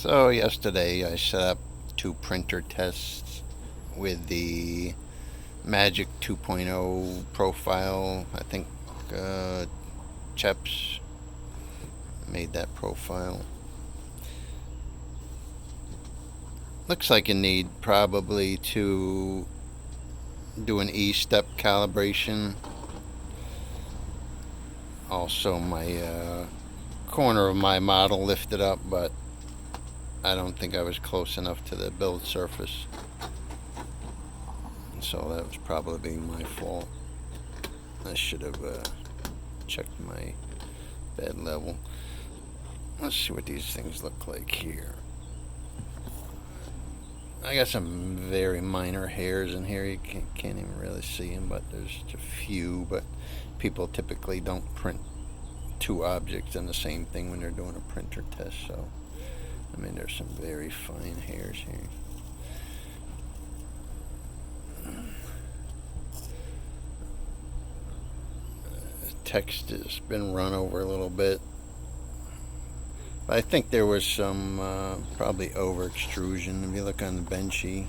So yesterday I set up 2 printer tests with the Magic 2.0 profile. I think Cheps made that profile. Looks like you need probably to do an E-step calibration. Also my corner of my model lifted up, but I don't think I was close enough to the build surface, so that was probably my fault. I should have checked my bed level. Let's see what these things look like here. I got some very minor hairs in here. You can't even really see them, but there's a few. But people typically don't print 2 objects in the same thing when they're doing a printer test, so I mean, there's some very fine hairs here. The text has been run over a little bit. But I think there was some probably over extrusion. If you look on the benchy,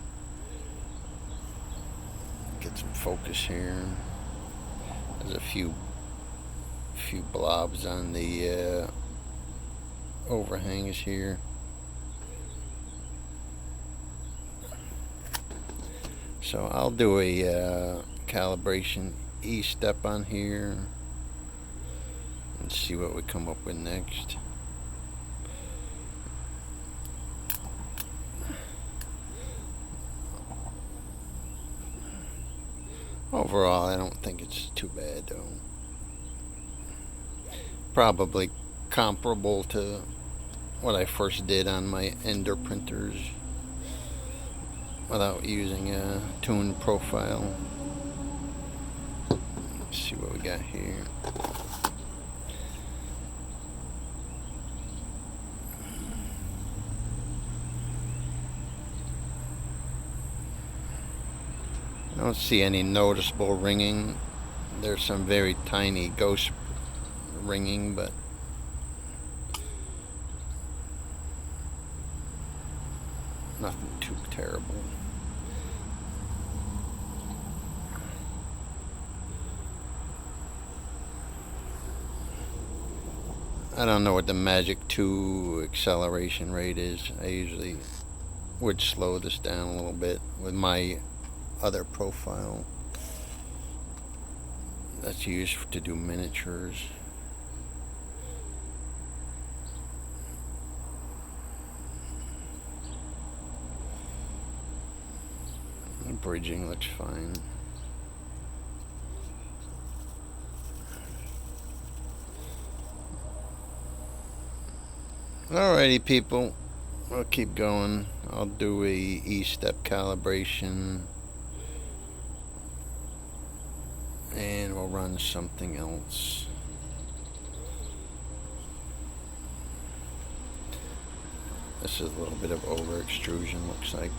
get some focus here. There's a few blobs on the overhangs here. So I'll do a calibration E-step on here and see what we come up with next. Overall, I don't think it's too bad though. Probably comparable to what I first did on my Ender printers without using a tuned profile. Let's see what we got here. I don't see any noticeable ringing. There's some very tiny ghost ringing, but nothing too terrible. I don't know what the Magic 2 acceleration rate is. I usually would slow this down a little bit with my other profile that's used to do miniatures. The bridging looks fine. Alrighty, people, we'll keep going. I'll do a E-step calibration and we'll run something else. This is a little bit of over extrusion, looks like.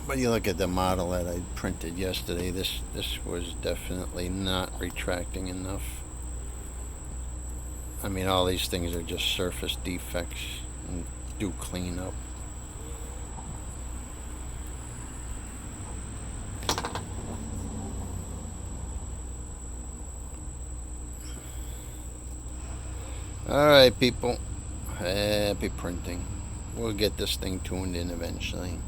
But you look at the model that I printed yesterday, this was definitely not retracting enough. I mean, all these things are just surface defects and do clean up. Alright, people, happy printing. We'll get this thing tuned in eventually.